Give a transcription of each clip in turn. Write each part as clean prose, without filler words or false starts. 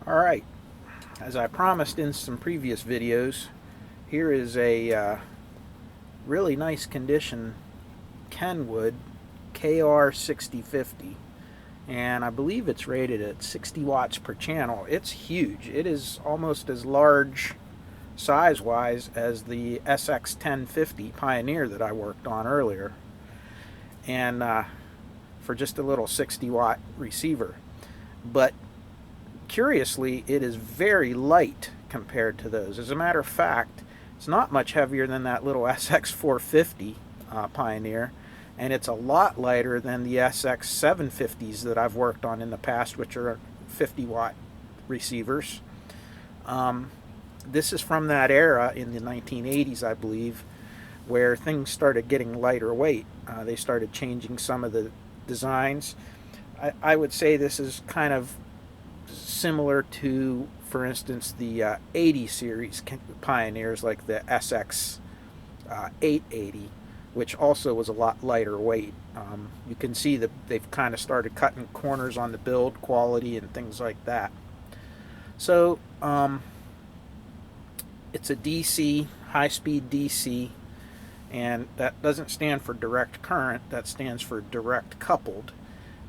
Alright, as I promised in some previous videos, here is a really nice condition Kenwood KR6050, and I believe it's rated at 60 watts per channel. It's huge. It is almost as large size-wise as the SX1050 Pioneer that I worked on earlier, and for just a little 60 watt receiver. But curiously, it is very light compared to those. As a matter of fact, it's not much heavier than that little SX450 Pioneer, and it's a lot lighter than the SX750s that I've worked on in the past, which are 50 watt receivers. This is from that era in the 1980s, I believe, where things started getting lighter weight. They started changing some of the designs. I would say this is kind of similar to, for instance, the 80 series Pioneers, like the SX 880, which also was a lot lighter weight. You can see that they've kind of started cutting corners on the build quality and things like that. So it's a DC, high-speed DC, and that doesn't stand for direct current, that stands for direct coupled,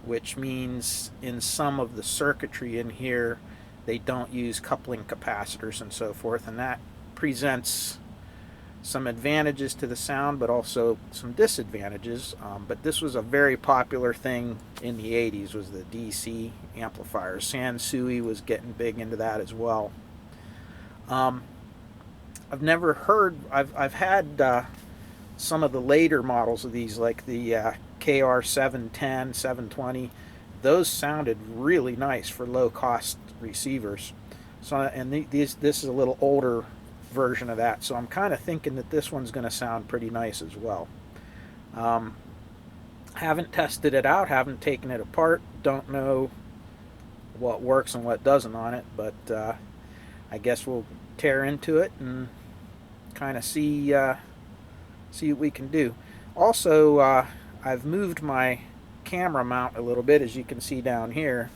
which means in some of the circuitry in here they don't use coupling capacitors and so forth, and that presents some advantages to the sound but also some disadvantages. But this was a very popular thing in the 80s, was the DC amplifiers. Sansui was getting big into that as well. I've never heard, I've had some of the later models of these, like the KR710, 720. Those sounded really nice for low-cost receivers. So, and this is a little older version of that, so I'm kind of thinking that this one's going to sound pretty nice as well. Haven't tested it out, haven't taken it apart, don't know what works and what doesn't on it, but I guess we'll tear into it and kind of see what we can do. Also, I've moved my camera mount a little bit, as you can see down here,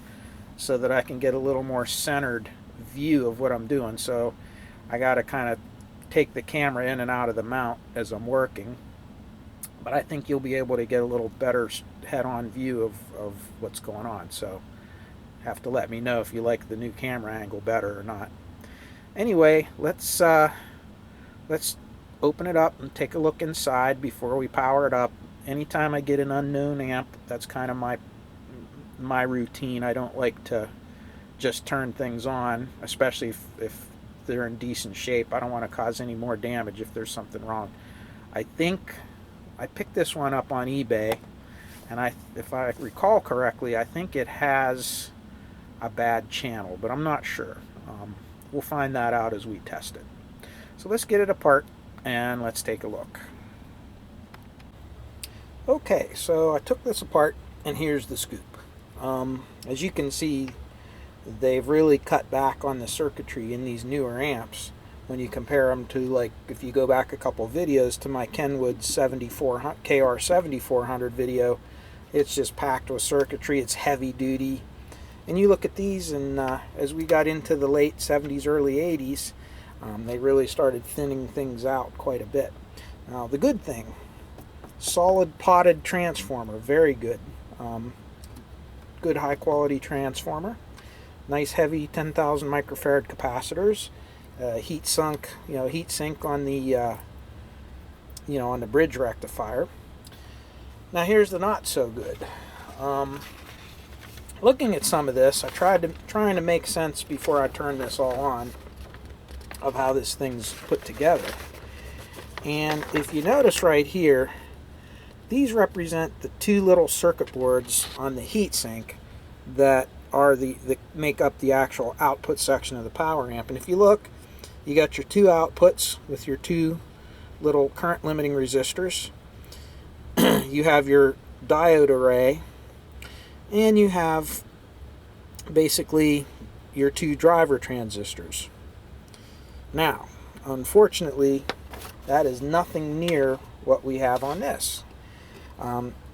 so that I can get a little more centered view of what I'm doing. So I got to kind of take the camera in and out of the mount as I'm working, but I think you'll be able to get a little better head-on view of what's going on. So have to let me know if you like the new camera angle better or not. Anyway, let's open it up and take a look inside before we power it up. Anytime I get an unknown amp, that's kind of my routine. I don't like to just turn things on, especially if they're in decent shape. I don't want to cause any more damage if there's something wrong. I think I picked this one up on eBay, and if I recall correctly, I think it has a bad channel, but I'm not sure. We'll find that out as we test it. So let's get it apart and let's take a look. Okay, so I took this apart, and here's the scoop. As you can see, they've really cut back on the circuitry in these newer amps when you compare them to, like, if you go back a couple videos to my Kenwood KR7400 video. It's just packed with circuitry. It's heavy duty. And you look at these, and as we got into the late 70s, early 80s, they really started thinning things out quite a bit. Now, the good thing, solid potted transformer, very good. Good high quality transformer. Nice heavy 10,000 microfarad capacitors. Heat sink on the on the bridge rectifier. Now here's the not so good. Looking at some of this, I trying to make sense before I turn this all on of how this thing's put together. And if you notice right here, these represent the two little circuit boards on the heatsink that are that make up the actual output section of the power amp. And if you look, you got your two outputs with your two little current limiting resistors. You have your diode array, and you have basically your two driver transistors. Now, unfortunately, that is nothing near what we have on this.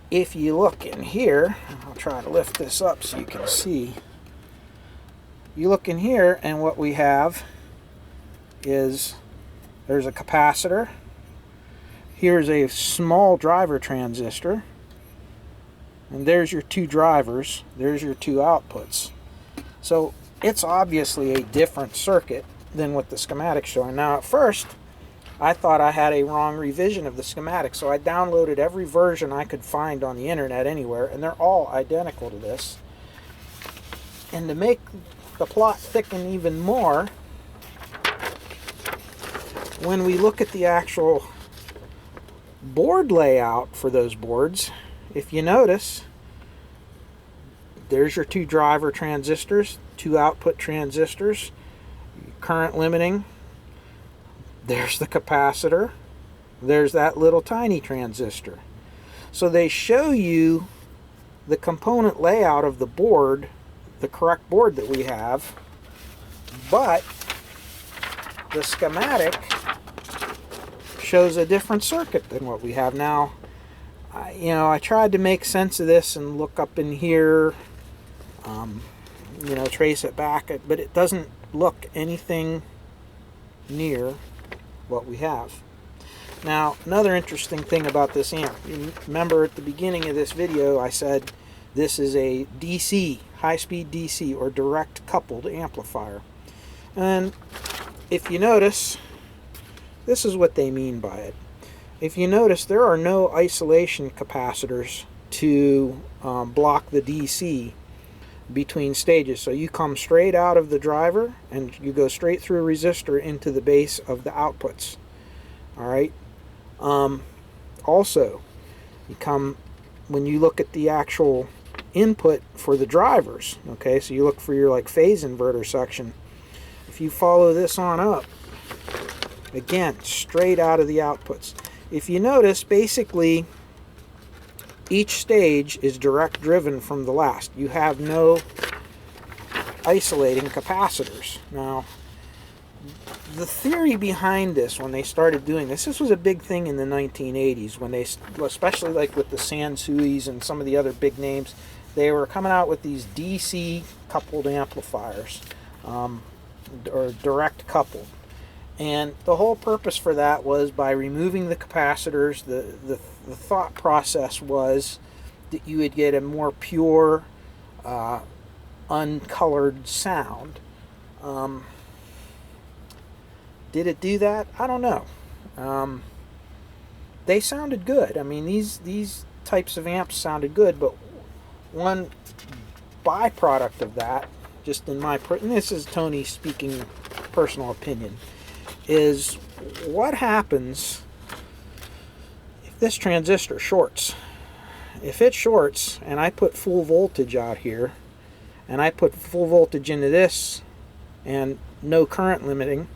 If you look in here, I'll try to lift this up so you can see. You look in here, and what we have is there's a capacitor. Here's a small driver transistor. And there's your two drivers. There's your two outputs. So it's obviously a different circuit than what the schematic's showing. Now, at first, I thought I had a wrong revision of the schematic, so I downloaded every version I could find on the internet anywhere, and they're all identical to this. And to make the plot thicken even more, when we look at the actual board layout for those boards, if you notice, there's your two driver transistors, two output transistors, current limiting. There's the capacitor. There's that little tiny transistor. So they show you the component layout of the board, the correct board that we have, but the schematic shows a different circuit than what we have now. I tried to make sense of this and look up in here, trace it back, but it doesn't look anything near what we have. Now, another interesting thing about this amp, you remember at the beginning of this video I said this is a DC, high-speed DC, or direct coupled amplifier. And if you notice, this is what they mean by it. If you notice, there are no isolation capacitors to block the DC between stages. So you come straight out of the driver and you go straight through a resistor into the base of the outputs. Alright. Also, when you look at the actual input for the drivers, okay, so you look for your phase inverter section. If you follow this on up, again, straight out of the outputs. If you notice, basically each stage is direct driven from the last. You have no isolating capacitors. Now, the theory behind this, when they started doing this was a big thing in the 1980s, when they, especially with the Sansuis and some of the other big names, they were coming out with these DC coupled amplifiers, or direct coupled. And the whole purpose for that was by removing the capacitors. The thought process was that you would get a more pure, uncolored sound. Did it do that? I don't know. They sounded good. I mean, these types of amps sounded good, but one byproduct of that, just in my, and this is Tony speaking personal opinion, is what happens if this transistor shorts. If it shorts and I put full voltage out here and I put full voltage into this and no current limiting,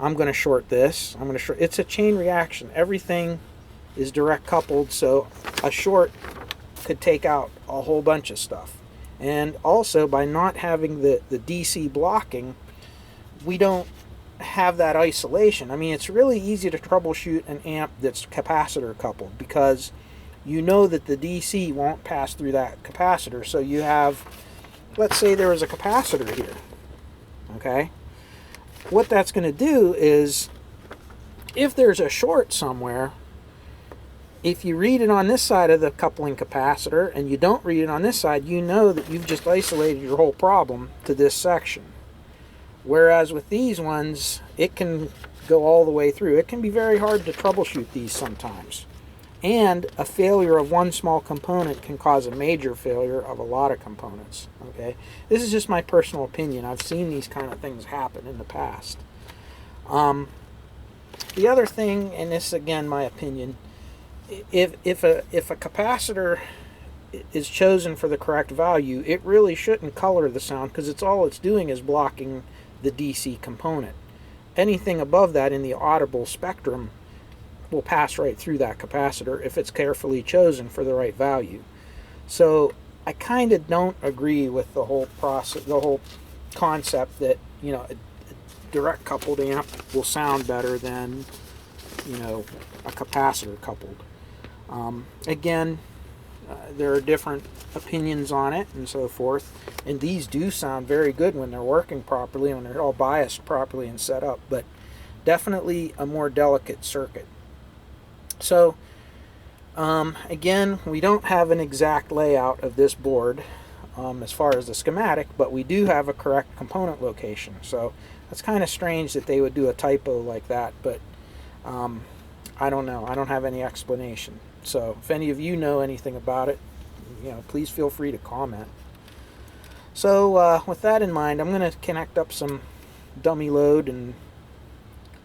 I'm going to short this. It's a chain reaction. Everything is direct coupled, so a short could take out a whole bunch of stuff. And also, by not having the DC blocking, we don't have that isolation. I mean, it's really easy to troubleshoot an amp that's capacitor coupled, because you know that the DC won't pass through that capacitor. So you have, let's say there was a capacitor here, okay? What that's going to do is, if there's a short somewhere, if you read it on this side of the coupling capacitor and you don't read it on this side, you know that you've just isolated your whole problem to this section. Whereas with these ones, it can go all the way through. It can be very hard to troubleshoot these sometimes. And a failure of one small component can cause a major failure of a lot of components. Okay, this is just my personal opinion. I've seen these kind of things happen in the past. The other thing, and this again my opinion, if a capacitor is chosen for the correct value, it really shouldn't color the sound, because it's doing is blocking the DC component. Anything above that in the audible spectrum will pass right through that capacitor if it's carefully chosen for the right value. So I kind of don't agree with the whole process, the whole concept that, you know, a direct coupled amp will sound better than, you know, a capacitor coupled. Again, there are different opinions on it and so forth, and these do sound very good when they're working properly, when they're all biased properly and set up, but definitely a more delicate circuit. So again, we don't have an exact layout of this board as far as the schematic, but we do have a correct component location. So that's kind of strange that they would do a typo like that, but I don't know. I don't have any explanation. So if any of you know anything about it, you know, please feel free to comment. So with that in mind, I'm going to connect up some dummy load, and,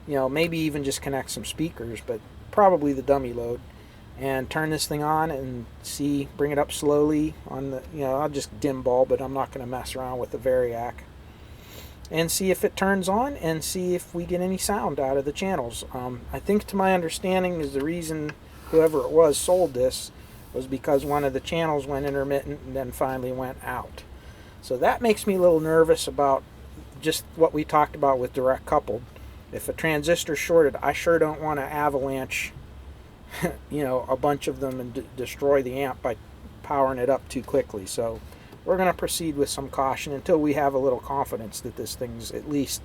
you know, maybe even just connect some speakers, but probably the dummy load, and turn this thing on and see, bring it up slowly on the, you know, I'll just dim bulb it. I'm not going to mess around with the variac, and see if it turns on and see if we get any sound out of the channels. I think, to my understanding, is the reason whoever it was sold this was because one of the channels went intermittent and then finally went out. So that makes me a little nervous about just what we talked about with direct coupled. If a transistor shorted, I sure don't want to avalanche you know, a bunch of them and destroy the amp by powering it up too quickly. So we're going to proceed with some caution until we have a little confidence that this thing's at least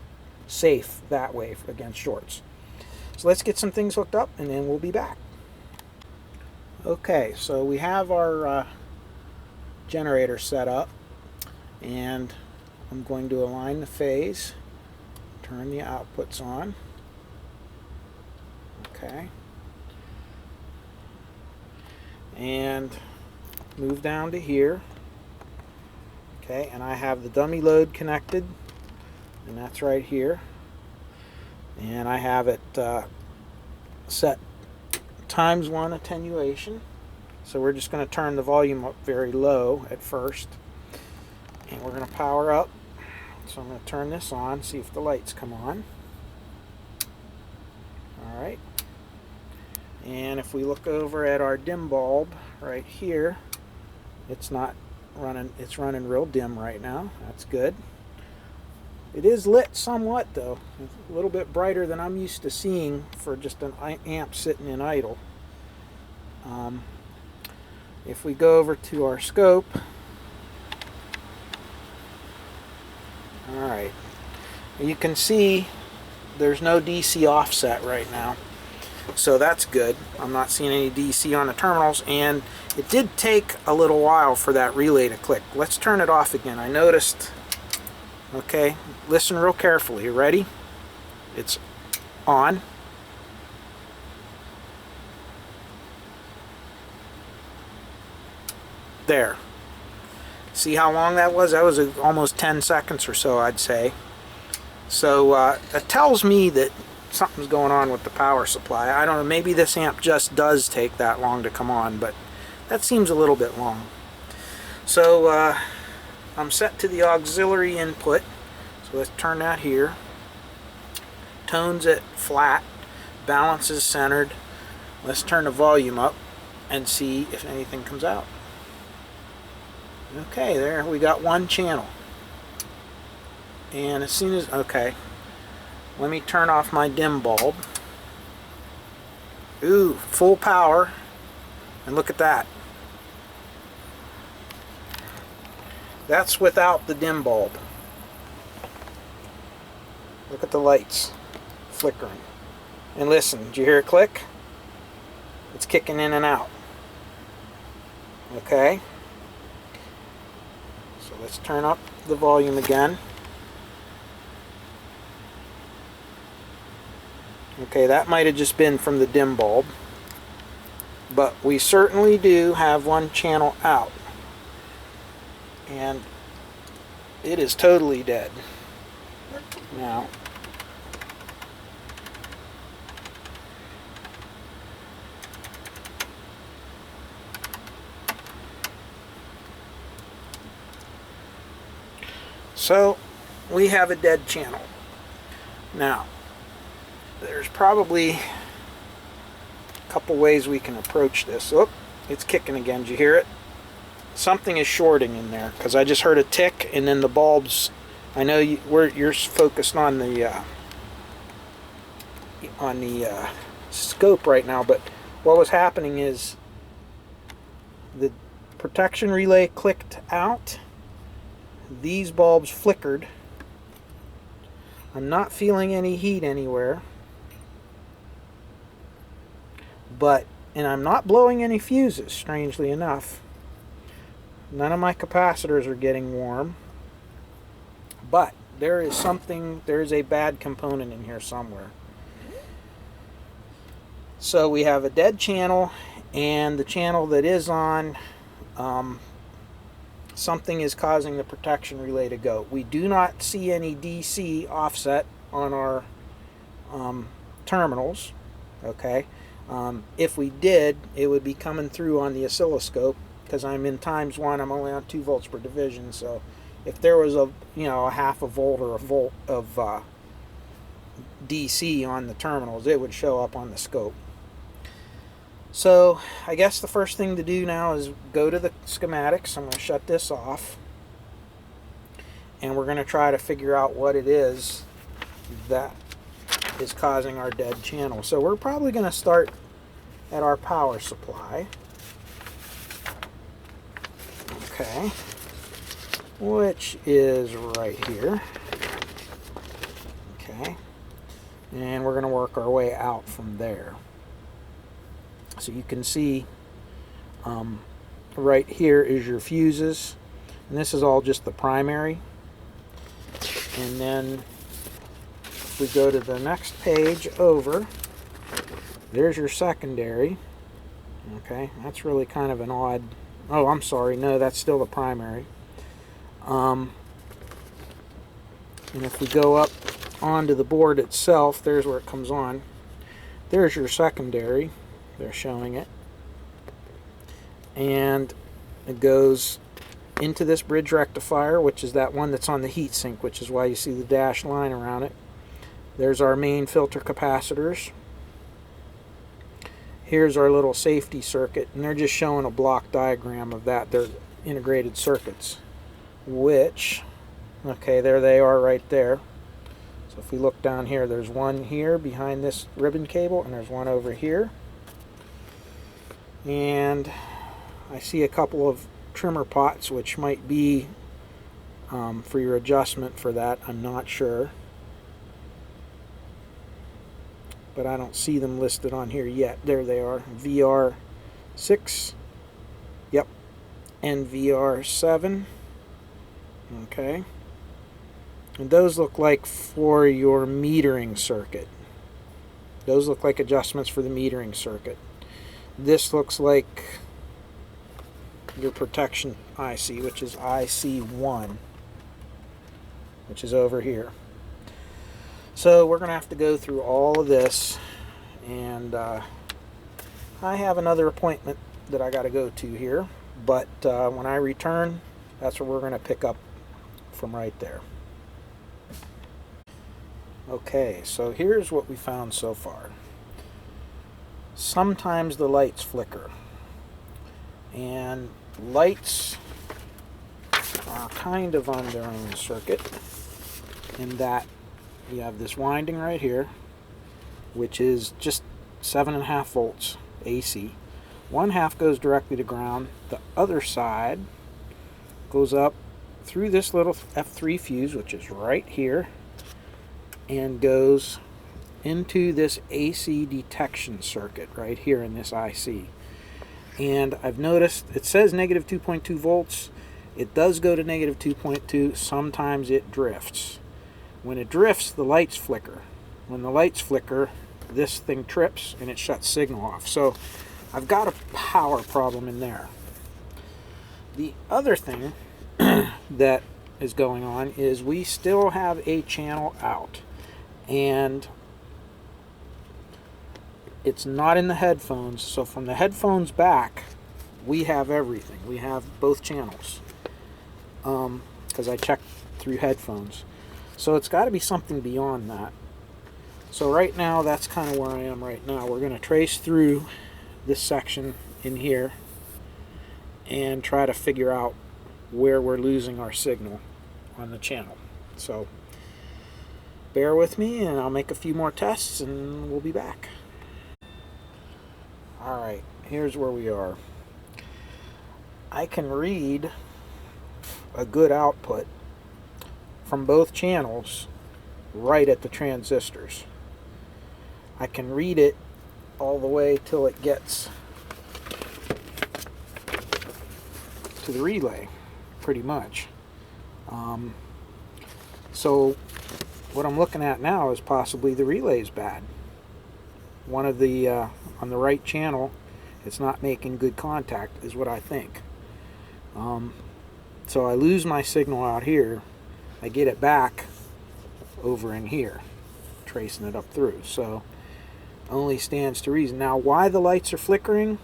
safe that way against shorts. So let's get some things hooked up and then we'll be back. Okay, so we have our generator set up, and I'm going to align the phase, turn the outputs on. Okay, and move down to here. Okay, and I have the dummy load connected, and that's right here, and I have it set ×1 attenuation. So we're just going to turn the volume up very low at first, and we're going to power up. So I'm going to turn this on, see if the lights come on. Alright, and if we look over at our dim bulb right here, it's not running, it's running real dim right now. That's good. It is lit somewhat though, a little bit brighter than I'm used to seeing for just an amp sitting in idle. If we go over to our scope, alright, you can see there's no DC offset right now, so that's good. I'm not seeing any DC on the terminals, and it did take a little while for that relay to click. Let's turn it off again. I noticed. Okay, listen real carefully. You ready? It's on. There. See how long that was? That was almost 10 seconds or so, I'd say. So it tells me that something's going on with the power supply. I don't know, maybe this amp just does take that long to come on, but that seems a little bit long. So I'm set to the auxiliary input, so let's turn that here. Tones it flat, balance is centered. Let's turn the volume up and see if anything comes out. Okay, there we got one channel. And as soon as, okay, let me turn off my dim bulb. Ooh, full power, and look at that. That's without the dim bulb. Look at the lights flickering. And listen, did you hear it click? It's kicking in and out. Okay. So let's turn up the volume again. Okay, that might have just been from the dim bulb, but we certainly do have one channel out, and it is totally dead. Now, So we have a dead channel. Now, there's probably a couple ways we can approach this. Oh, it's kicking again. Did you hear it? Something is shorting in there, because I just heard a tick, and then the bulbs. I know you're focused on the scope right now, but what was happening is the protection relay clicked out. These bulbs flickered. I'm not feeling any heat anywhere, and I'm not blowing any fuses, strangely enough. None of my capacitors are getting warm, but there is a bad component in here somewhere. So we have a dead channel, and the channel that is on, something is causing the protection relay to go. We do not see any DC offset on our terminals, okay? If we did, it would be coming through on the oscilloscope, because I'm in ×1, I'm only on 2 volts per division, so if there was a half a volt or a volt of DC on the terminals, it would show up on the scope. So I guess the first thing to do now is go to the schematics. I'm going to shut this off, and we're going to try to figure out what it is that is causing our dead channel. So we're probably going to start at our power supply. Okay, which is right here. Okay, and we're going to work our way out from there. So you can see right here is your fuses, and this is all just the primary. And then if we go to the next page over, there's your secondary. Okay, that's really kind of an odd. Oh, I'm sorry. No, that's still the primary. And if we go up onto the board itself, there's where it comes on. There's your secondary. They're showing it. And it goes into this bridge rectifier, which is that one that's on the heat sink, which is why you see the dashed line around it. There's our main filter capacitors. Here's our little safety circuit, and they're just showing a block diagram of that. They're integrated circuits, which, okay, there they are right there. So if we look down here, there's one here behind this ribbon cable, and there's one over here. And I see a couple of trimmer pots, which might be for your adjustment for that. I'm not sure, but I don't see them listed on here yet. There they are, VR6, yep, and VR7. Okay, and those look like for your metering circuit. Those look like adjustments for the metering circuit. This looks like your protection IC, which is IC1, which is over here. So we're going to have to go through all of this, and I have another appointment that I got to go to here, but when I return, that's where we're going to pick up from right there. Okay, so here's what we found so far. Sometimes the lights flicker, and lights are kind of on their own circuit in that you have this winding right here, which is just 7.5 volts AC. One half goes directly to ground. The other side goes up through this little F3 fuse, which is right here, and goes into this AC detection circuit right here in this IC. And I've noticed it says negative 2.2 volts. It does go to negative 2.2. Sometimes it drifts. When it drifts, the lights flicker. When the lights flicker, this thing trips and it shuts signal off. So I've got a power problem in there. The other thing that is going on is we still have a channel out, and it's not in the headphones. So from the headphones back, we have everything. We have both channels, because I checked through headphones. So it's got to be something beyond that. So right now, that's kind of where I am right now. We're going to trace through this section in here and try to figure out where we're losing our signal on the channel. So bear with me and I'll make a few more tests and we'll be back. Alright, here's where we are. I can read a good output from both channels right at the transistors. I can read it all the way till it gets to the relay, pretty much. So what I'm looking at now is possibly the relay is bad. One of the on the right channel, it's not making good contact, is what I think. So I lose my signal out here. I get it back over in here, tracing it up through. So only stands to reason. Now, why the lights are flickering,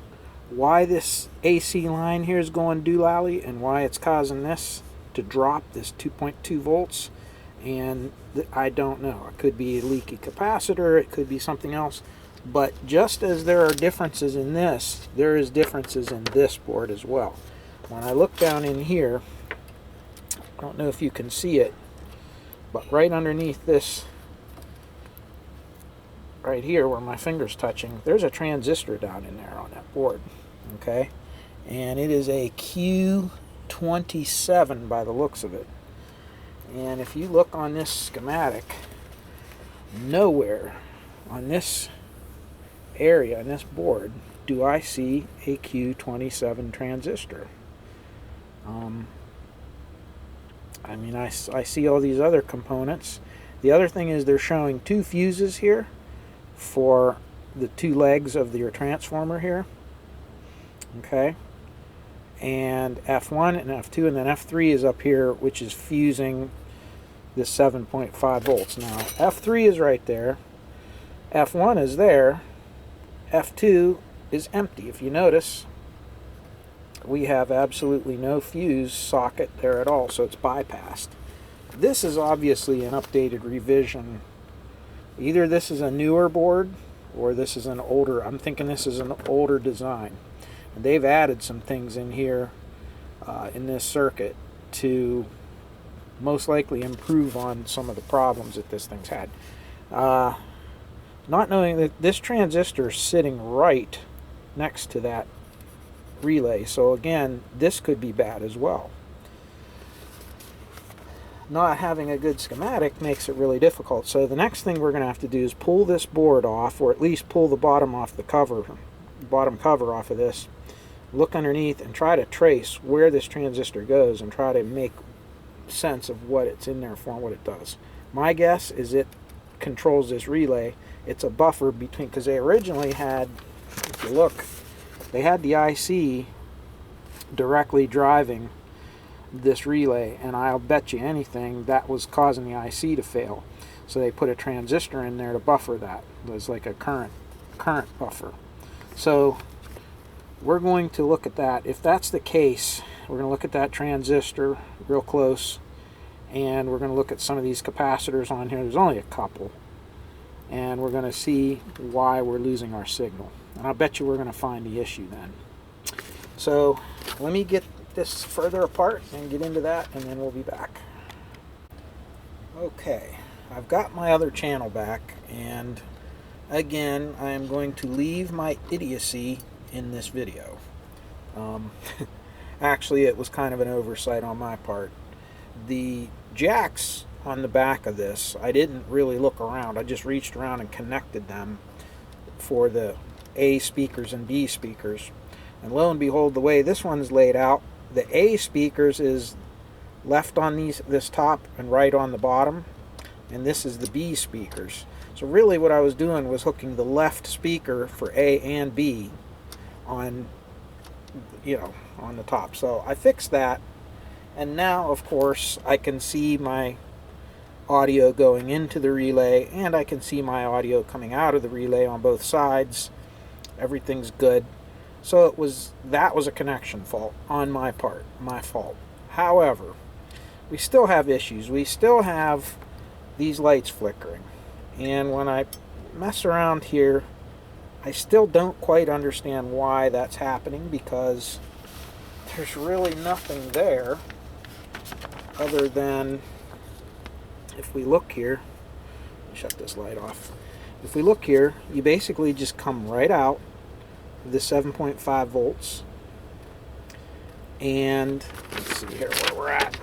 why this AC line here is going doolally, and why it's causing this to drop, this 2.2 volts, and I don't know. It could be a leaky capacitor, it could be something else. But just as there are differences in this, there is differences in this board as well. When I look down in here, I don't know if you can see it, but right underneath this, right here where my finger's touching, there's a transistor down in there on that board, okay? And it is a Q27 by the looks of it. And if you look on this schematic, nowhere on this area, on this board, do I see a Q27 transistor. I mean, I see all these other components. The other thing is they're showing two fuses here for the two legs of your transformer here, okay, and F1 and F2, and then F3 is up here, which is fusing this 7.5 volts. Now F3 is right there, F1 is there, F2 is empty. If you notice, we have absolutely no fuse socket there at all, so it's bypassed. This is obviously an updated revision. Either this is a newer board or this is an older, I'm thinking this is an older design. And they've added some things in here in this circuit to most likely improve on some of the problems that this thing's had. Not knowing that this transistor is sitting right next to that relay, so again, this could be bad as well. Not having a good schematic makes it really difficult. So the next thing we're going to have to do is pull this board off, or at least pull the bottom off the cover, bottom cover off of this, look underneath and try to trace where this transistor goes and try to make sense of what it's in there for and what it does. My guess is it controls this relay. It's a buffer between, because they originally had, if you look, they had the IC directly driving this relay, and I'll bet you anything that was causing the IC to fail. So they put a transistor in there to buffer that. It was like a current buffer. So we're going to look at that. If that's the case, we're going to look at that transistor real close, and we're going to look at some of these capacitors on here. There's only a couple, and we're going to see why we're losing our signal. And I'll bet you we're going to find the issue then. So let me get this further apart and get into that, and then we'll be back. Okay, I've got my other channel back, and again, I am going to leave my idiocy in this video. Actually, it was kind of an oversight on my part. The jacks on the back of this, I didn't really look around. I just reached around and connected them for the A speakers and B speakers. And lo and behold, the way this one's laid out, the A speakers is left on this top and right on the bottom, and this is the B speakers. So really what I was doing was hooking the left speaker for A and B on, on the top. So I fixed that, and now of course I can see my audio going into the relay, and I can see my audio coming out of the relay on both sides. Everything's good. So that was a connection fault on my part, my fault. However, we still have issues. We still have these lights flickering. And when I mess around here, I still don't quite understand why that's happening, because there's really nothing there other than, if we look here, let me shut this light off. If we look here, you basically just come right out of the 7.5 volts, and let's see here where we're at.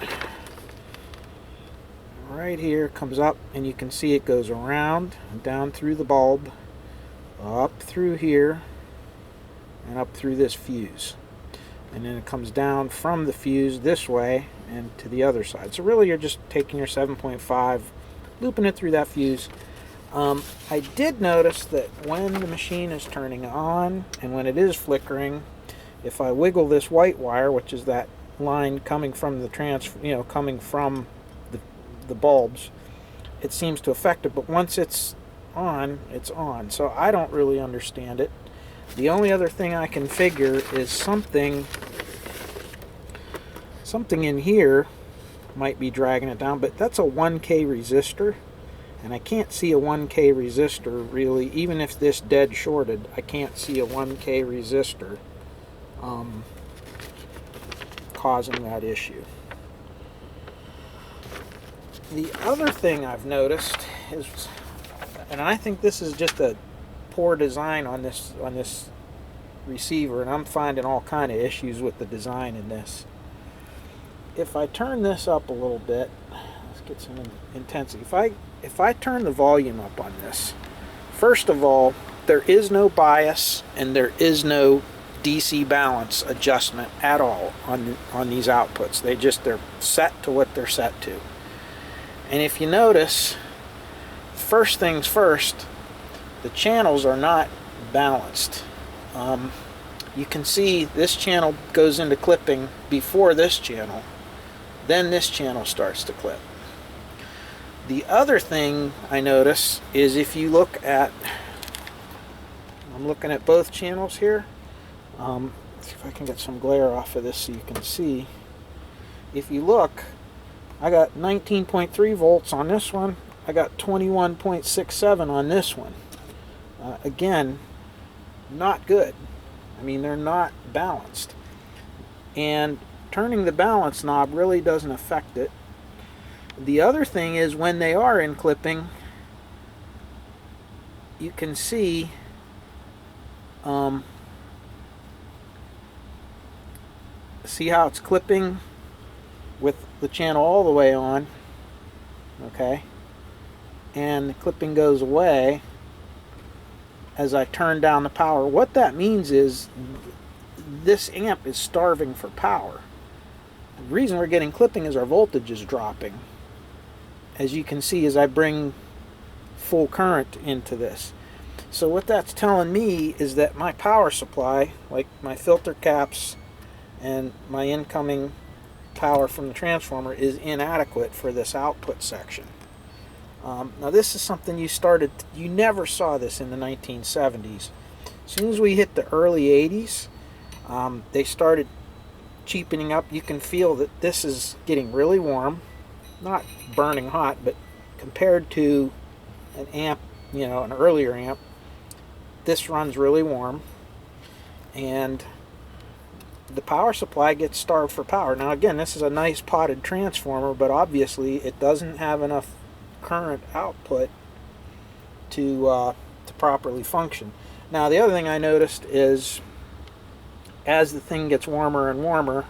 Right here comes up, and you can see it goes around and down through the bulb, up through here, and up through this fuse, and then it comes down from the fuse this way and to the other side. So really you're just taking your 7.5, looping it through that fuse. I did notice that when the machine is turning on and when it is flickering, if I wiggle this white wire, which is that line coming from the coming from the bulbs, it seems to affect it. But once it's on, it's on. So I don't really understand it. The only other thing I can figure is something in here might be dragging it down, but that's a 1K resistor, and I can't see a 1K resistor really. Even if this dead shorted, I can't see a 1K resistor causing that issue. The other thing I've noticed is, and I think this is just a poor design on this receiver, and I'm finding all kind of issues with the design in this. If I turn this up a little bit, let's get some intensity. If I turn the volume up on this, first of all, there is no bias and there is no DC balance adjustment at all on these outputs. They're set to what they're set to. And if you notice, first things first, the channels are not balanced. You can see this channel goes into clipping before this channel, then this channel starts to clip. The other thing I notice is, if you look at, I'm looking at both channels here. Let's see if I can get some glare off of this so you can see. If you look, I got 19.3 volts on this one. I got 21.67 on this one. Again, not good. I mean, they're not balanced. And turning the balance knob really doesn't affect it. The other thing is, when they are in clipping, you can see see how it's clipping with the channel all the way on, okay, and the clipping goes away as I turn down the power. What that means is this amp is starving for power. The reason we're getting clipping is our voltage is dropping, as you can see as I bring full current into this. So what that's telling me is that my power supply, like my filter caps and my incoming power from the transformer, is inadequate for this output section. Now this is something you never saw this in the 1970s. As soon as we hit the early 80s, they started cheapening up. You can feel that this is getting really warm, not burning hot, but compared to an amp, an earlier amp, this runs really warm, and the power supply gets starved for power. Now again, this is a nice potted transformer, but obviously it doesn't have enough current output to properly function. Now the other thing I noticed is, as the thing gets warmer and warmer,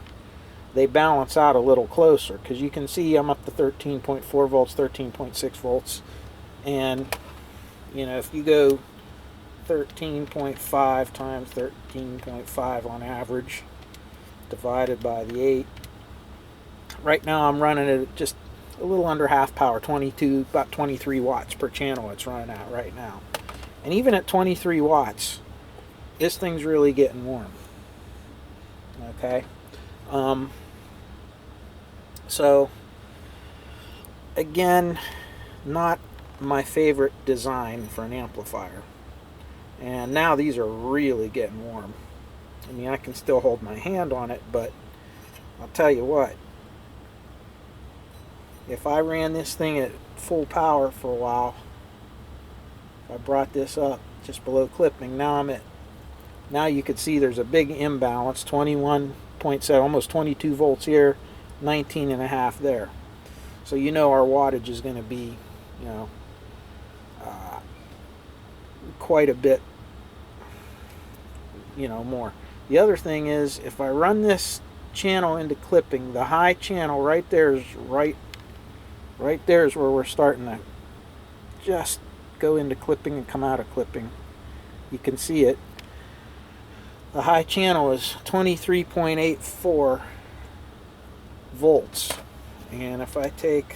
they balance out a little closer, because you can see I'm up to 13.4 volts, 13.6 volts, and if you go 13.5 times 13.5 on average, divided by the 8, right now I'm running it at just a little under half power, about 23 watts per channel it's running at right now. And even at 23 watts, this thing's really getting warm. Okay, so again, not my favorite design for an amplifier. And now these are really getting warm. I mean, I can still hold my hand on it, but I'll tell you what, if I ran this thing at full power for a while, if I brought this up just below clipping, now you can see there's a big imbalance, 21.7, almost 22 volts here, 19.5 there. So you know our wattage is going to be, you know, quite a bit, you know, more. The other thing is, if I run this channel into clipping, the high channel right there is right there is where we're starting to just go into clipping and come out of clipping. You can see it. The high channel is 23.84 volts, and if I take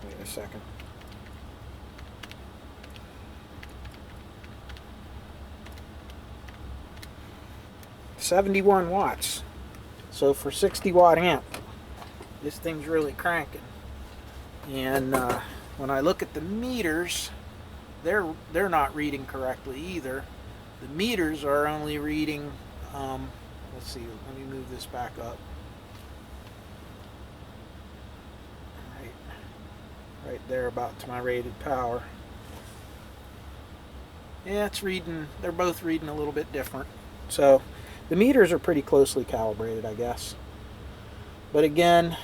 wait a second. $71 watts. So for 60 watt amp, this thing's really cranking. And when I look at the meters, they're not reading correctly either. The meters are only reading. Let's see. Let me move this back up. Right there, about to my rated power. Yeah, it's reading. They're both reading a little bit different. So the meters are pretty closely calibrated, I guess. But again,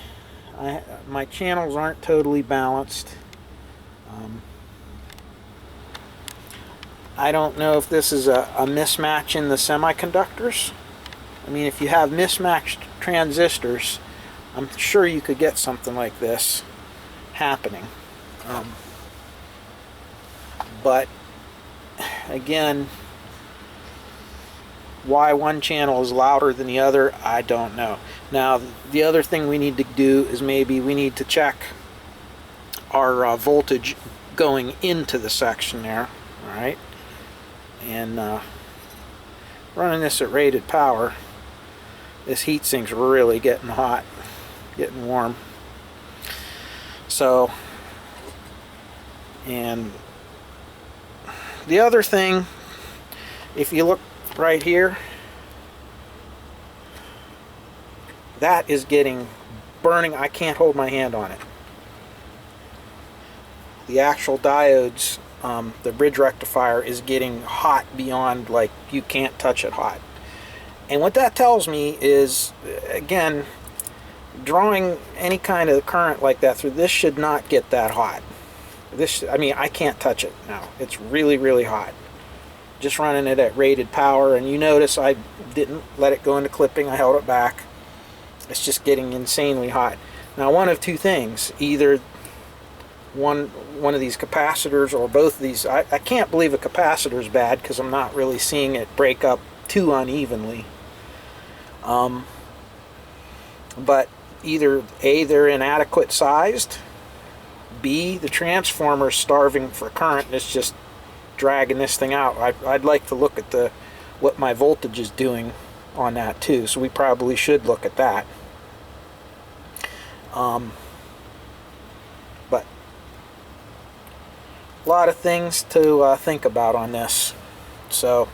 my channels aren't totally balanced. I don't know if this is a mismatch in the semiconductors. I mean, if you have mismatched transistors, I'm sure you could get something like this happening. But again, why one channel is louder than the other, I don't know. Now, the other thing we need to do is maybe we need to check our voltage going into the section there. All right, and running this at rated power, this heat sink's really getting hot, getting warm. So, and the other thing, if you look right here, that is getting burning. I can't hold my hand on it. The actual diodes, the bridge rectifier is getting hot beyond, like, you can't touch it hot. And what that tells me is, again, drawing any kind of current like that through this should not get that hot. This, I mean, I can't touch it now. It's really, really hot. Just running it at rated power, and you notice I didn't let it go into clipping. I held it back. It's just getting insanely hot. Now, one of two things: either one of these capacitors or both of these. I can't believe a capacitor is bad because I'm not really seeing it break up too unevenly. But either A, they're inadequate sized, B, the transformer's starving for current and it's just dragging this thing out. I'd like to look at what my voltage is doing on that too, so we probably should look at that. But a lot of things to think about on this. So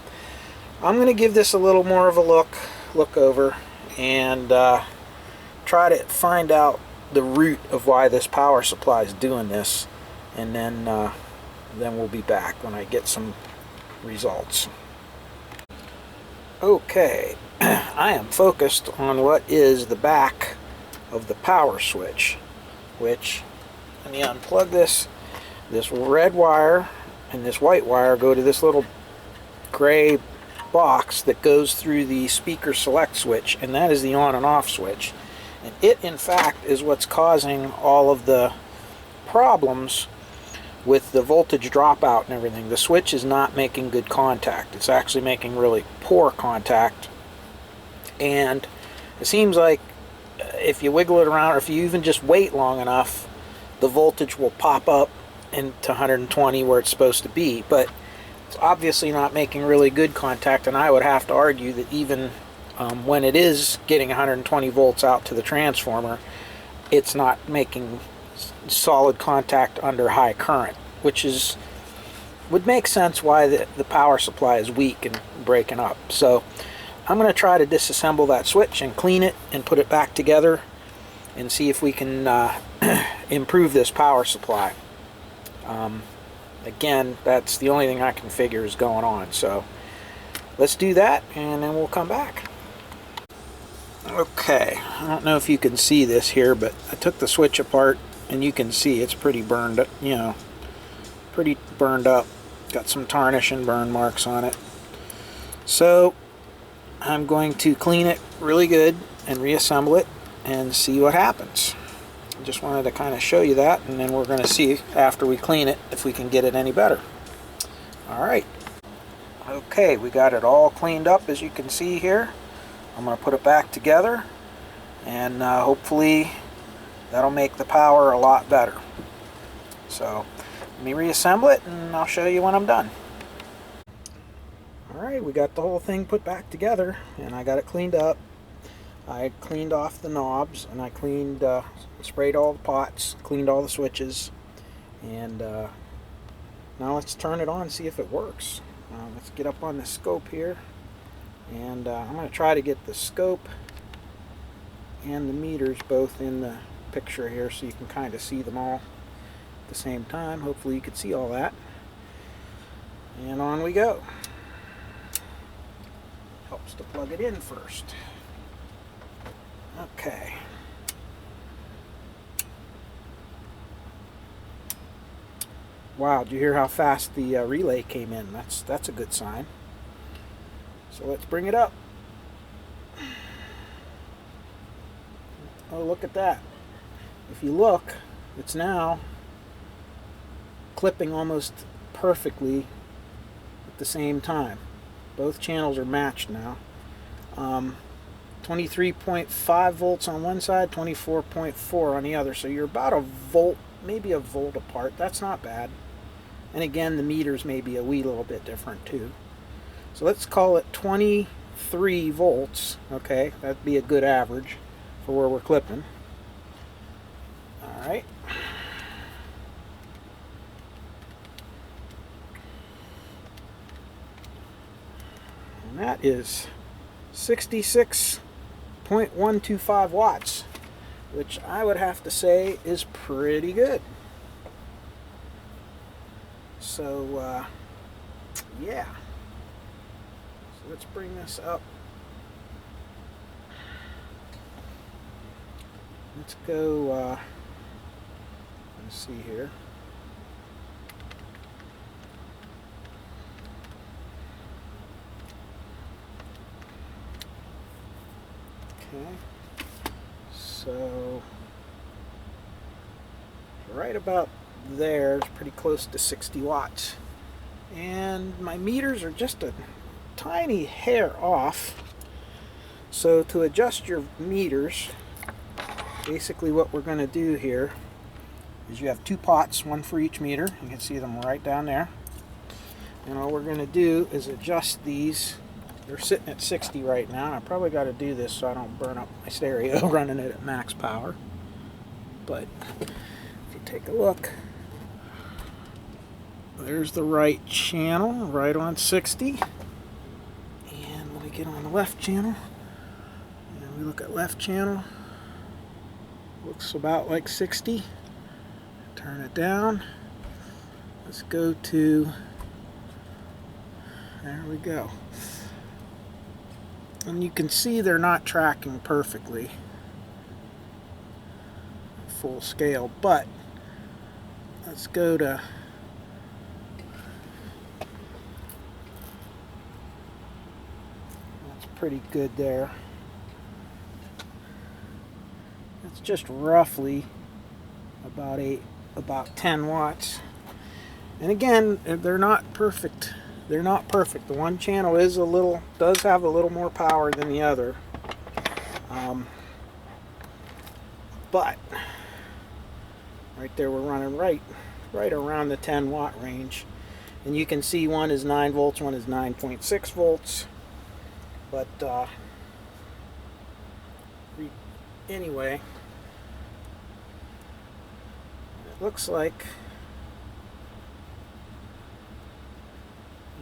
I'm going to give this a little more of a look over and try to find out the root of why this power supply is doing this, and then we'll be back when I get some results. Okay, I am focused on what is the back of the power switch, which, let me unplug this. This red wire and this white wire go to this little gray box that goes through the speaker select switch, and that is the on and off switch. And it, in fact, is what's causing all of the problems with the voltage dropout and everything. The switch is not making good contact. It's actually making really poor contact. And it seems like if you wiggle it around, or if you even just wait long enough, the voltage will pop up into 120 where it's supposed to be. But it's obviously not making really good contact, and I would have to argue that even when it is getting 120 volts out to the transformer, it's not making solid contact under high current, which is would make sense why the power supply is weak and breaking up. So I'm going to try to disassemble that switch and clean it and put it back together and see if we can improve this power supply. Again, that's the only thing I can figure is going on. So let's do that and then we'll come back. Okay, I don't know if you can see this here, but I took the switch apart and you can see it's pretty burned up, you know, pretty burned up. Got some tarnish and burn marks on it. So I'm going to clean it really good and reassemble it and see what happens. I just wanted to kind of show you that, and then we're going to see after we clean it if we can get it any better. Alright, okay, we got it all cleaned up as you can see here. I'm going to put it back together and hopefully that'll make the power a lot better. So let me reassemble it and I'll show you when I'm done. Alright, we got the whole thing put back together and I got it cleaned up. I cleaned off the knobs and I cleaned, sprayed all the pots, cleaned all the switches, and now let's turn it on and see if it works. Let's get up on the scope here, and I'm going to try to get the scope and the meters both in the picture here so you can kind of see them all at the same time. Hopefully you can see all that. And on we go. Helps to plug it in first. Okay. Wow, did you hear how fast the relay came in? That's a good sign. So let's bring it up. Oh, look at that. If you look, it's now clipping almost perfectly at the same time. Both channels are matched now. 23.5 volts on one side, 24.4 on the other. So you're about a volt, maybe a volt apart. That's not bad. And again, the meters may be a wee little bit different too. So let's call it 23 volts. Okay, that'd be a good average for where we're clipping. All right. And that is 66.125 watts, which I would have to say is pretty good. So yeah, so let's bring this up. Let's go let's see here. Okay, so right about there is pretty close to 60 watts, and my meters are just a tiny hair off. So to adjust your meters, basically what we're going to do here is you have two pots, one for each meter. You can see them right down there, and all we're going to do is adjust these. They're sitting at 60 right now, and I probably got to do this so I don't burn up my stereo running it at max power. But if you take a look, there's the right channel, right on 60. And let me get on the left channel. And we look at left channel. Looks about like 60. Turn it down. Let's go to, there we go. And you can see they're not tracking perfectly full scale, but let's go to, that's pretty good there. It's just roughly about 10 watts. And again, they're not perfect. They're not perfect. The one channel does have a little more power than the other. But right there we're running right around the 10 watt range. And you can see one is 9 volts, one is 9.6 volts. But anyway, it looks like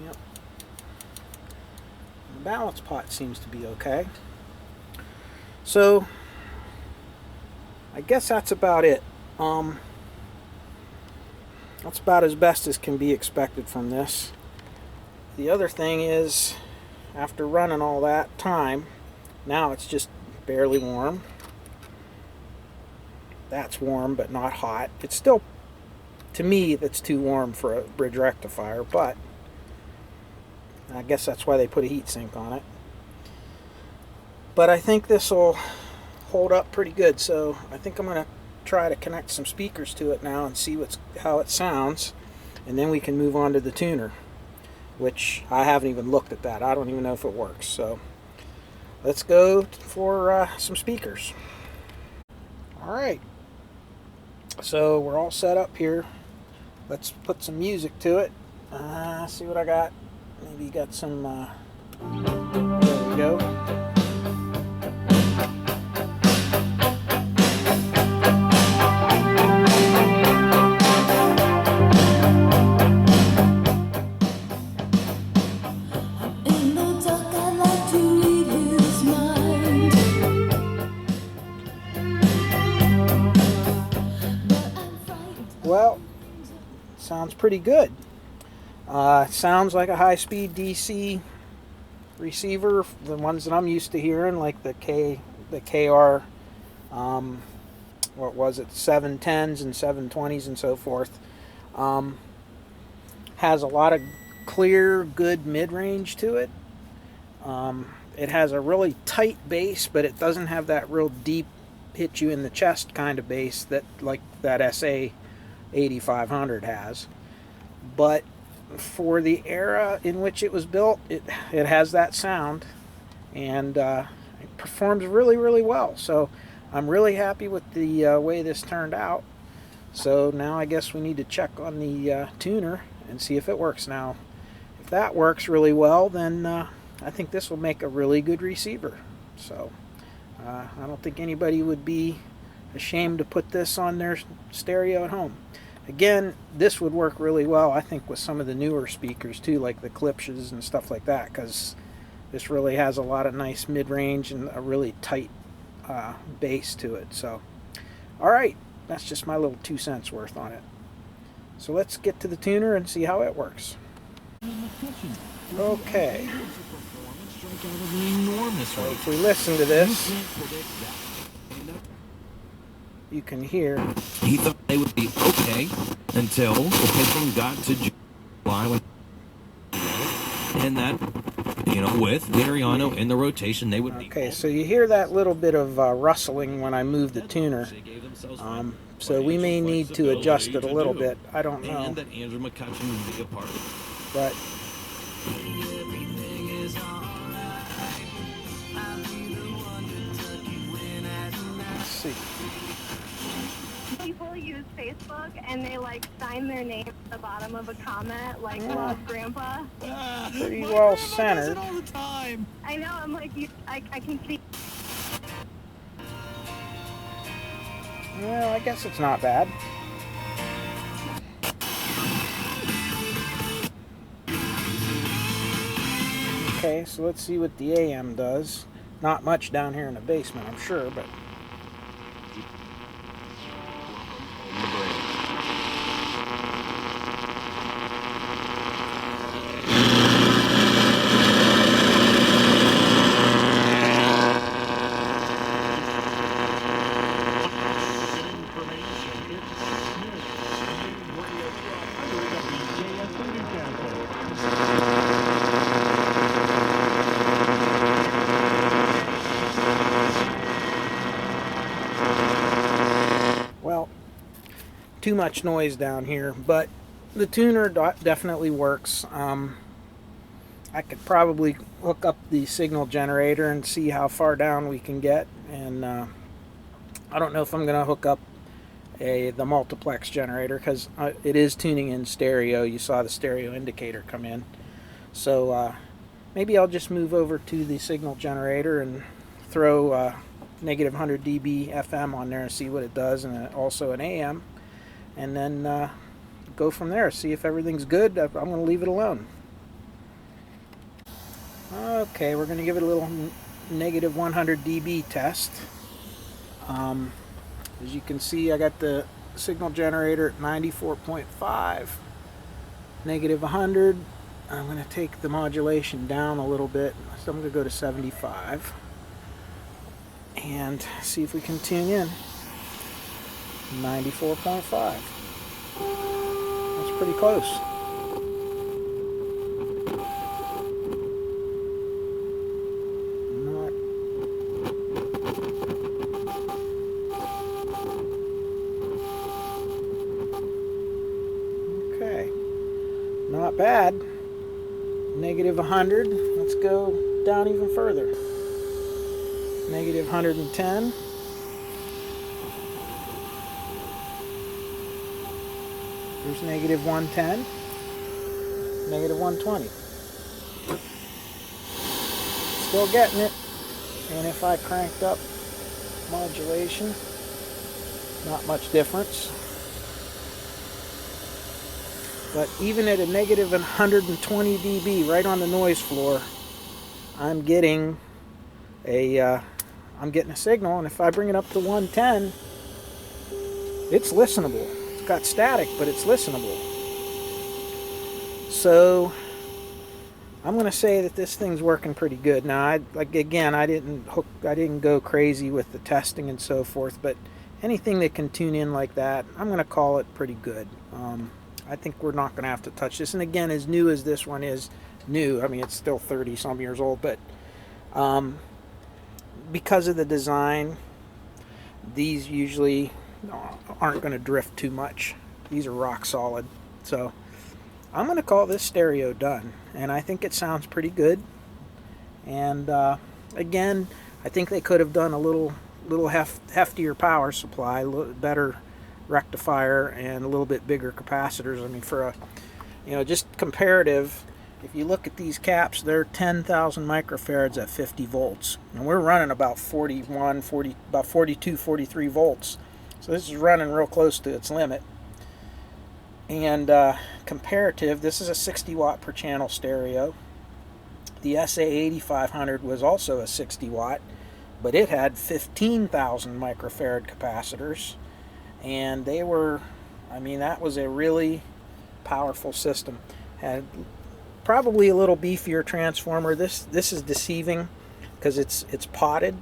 Yep. The balance pot seems to be okay. So I guess that's about it. That's about as best as can be expected from this. The other thing is, after running all that time, now it's just barely warm. That's warm, but not hot. It's still, to me, that's too warm for a bridge rectifier, but I guess that's why they put a heat sink on it. But I think this will hold up pretty good, so I think I'm going to try to connect some speakers to it now and see how it sounds, and then we can move on to the tuner, which I haven't even looked at that. I don't even know if it works. So let's go for some speakers. All right, so we're all set up here. Let's put some music to it. See what I got. Maybe got some, there we go. Well, sounds pretty good. Sounds like a high-speed DC receiver, the ones that I'm used to hearing, like the KR, what was it, 710s and 720s and so forth. Has a lot of clear, good mid-range to it. It has a really tight bass, but it doesn't have that real deep, hit you in the chest kind of bass that like that SA 8500 has. But for the era in which it was built, it has that sound, and it performs really, really well. So I'm really happy with the way this turned out. So now I guess we need to check on the tuner and see if it works. Now, if that works really well, then I think this will make a really good receiver. So I don't think anybody would be ashamed to put this on their stereo at home. Again, this would work really well, I think, with some of the newer speakers too, like the Klipsch's and stuff like that, because this really has a lot of nice mid-range and a really tight bass to it. So, all right, that's just my little 2 cents worth on it. So let's get to the tuner and see how it works. Okay. So if we listen to this, you can hear. He thought they would be okay until the pitching got to July, and that, with Mariano in the rotation, they would. Okay, so you hear that little bit of rustling when I move the tuner. So we may need to adjust it a little bit. I don't know. And that Andrew McCutcheon would be a part of it. But let's see. People use Facebook and they sign their name at the bottom of a comment, like "Love Grandpa." Pretty well centered. All the time. I know. I'm like, I can see. Well, I guess it's not bad. Okay, so let's see what the AM does. Not much down here in the basement, I'm sure, but. Well, too much noise down here, but the tuner definitely works. I could probably hook up the signal generator and see how far down we can get, and I don't know if I'm going to hook up the multiplex generator, because it is tuning in stereo. You saw the stereo indicator come in, so maybe I'll just move over to the signal generator and throw negative 100 dB FM on there and see what it does, and also an AM, and then go from there, see if everything's good. I'm going to leave it alone. Okay, we're going to give it a little negative 100 dB test. As you can see, I got the signal generator at 94.5, negative 100. I'm going to take the modulation down a little bit, so I'm going to go to 75 and see if we can tune in. 94.5. That's pretty close. Not okay. Not bad. Negative 100. Let's go down even further. Negative 110. There's negative 110. Negative 120. Still getting it. And if I cranked up modulation, not much difference. But even at a negative 120 dB right on the noise floor, I'm getting a signal, and if I bring it up to 110, it's listenable. It's got static, but it's listenable. So I'm going to say that this thing's working pretty good. Now, I didn't go crazy with the testing and so forth, but anything that can tune in like that, I'm going to call it pretty good. I think we're not going to have to touch this. And again, as new as this one is new, I mean, it's still 30 some years old, but because of the design, these usually aren't going to drift too much. These are rock solid. So I'm going to call this stereo done, and I think it sounds pretty good. And again, I think they could have done a little heftier power supply, a little better rectifier, and a little bit bigger capacitors. I mean, for a just comparative, if you look at these caps, they're 10,000 microfarads at 50 volts, and we're running about 42, 43 volts. So this is running real close to its limit. And comparative, this is a 60 watt per channel stereo. The SA8500 was also a 60 watt, but it had 15,000 microfarad capacitors, and they were, I mean, that was a really powerful system. Had probably a little beefier transformer. This is deceiving because it's potted,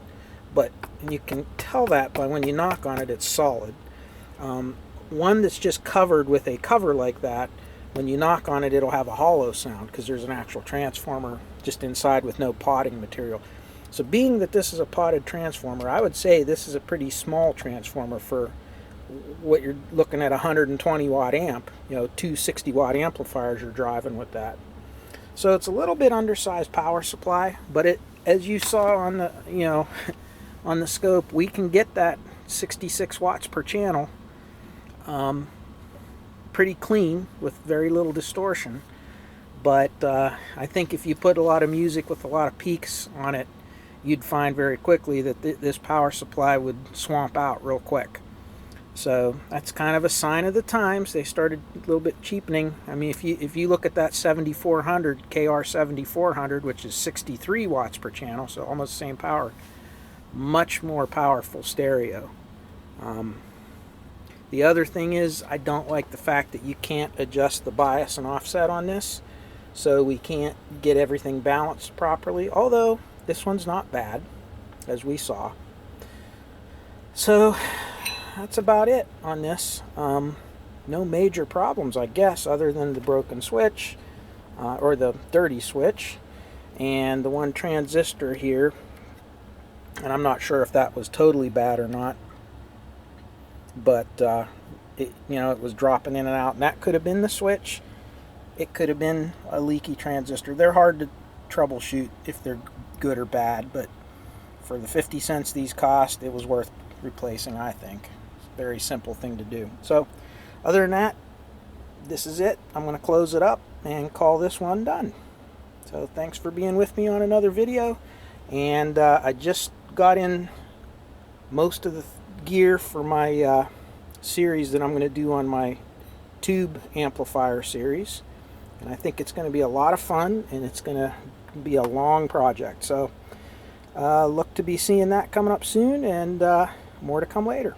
but you can tell that by when you knock on it, it's solid. One that's just covered with a cover like that, when you knock on it, it'll have a hollow sound because there's an actual transformer just inside with no potting material. So being that this is a potted transformer, I would say this is a pretty small transformer for what you're looking at, 120 watt amp, two 60 watt amplifiers you're driving with that. So it's a little bit undersized power supply, but it, as you saw on the, on the scope, we can get that 66 watts per channel pretty clean with very little distortion. But I think if you put a lot of music with a lot of peaks on it, you'd find very quickly that this power supply would swamp out real quick. So that's kind of a sign of the times. They started a little bit cheapening. I mean, if you look at that 7400 KR 7400, which is 63 watts per channel, so almost the same power, much more powerful stereo. The other thing is, I don't like the fact that you can't adjust the bias and offset on this, so we can't get everything balanced properly, although this one's not bad, as we saw. So that's about it on this. No major problems, I guess, other than the broken switch, or the dirty switch, and the one transistor here, and I'm not sure if that was totally bad or not, but it was dropping in and out, and that could have been the switch. It could have been a leaky transistor. They're hard to troubleshoot if they're good or bad, but for the 50 cents these cost, it was worth replacing, I think. It's a very simple thing to do. So other than that, this is it. I'm going to close it up and call this one done. So thanks for being with me on another video, and I just got in most of the gear for my series that I'm going to do on my tube amplifier series, and I think it's going to be a lot of fun, and it's going to be a long project. So look to be seeing that coming up soon, and more to come later.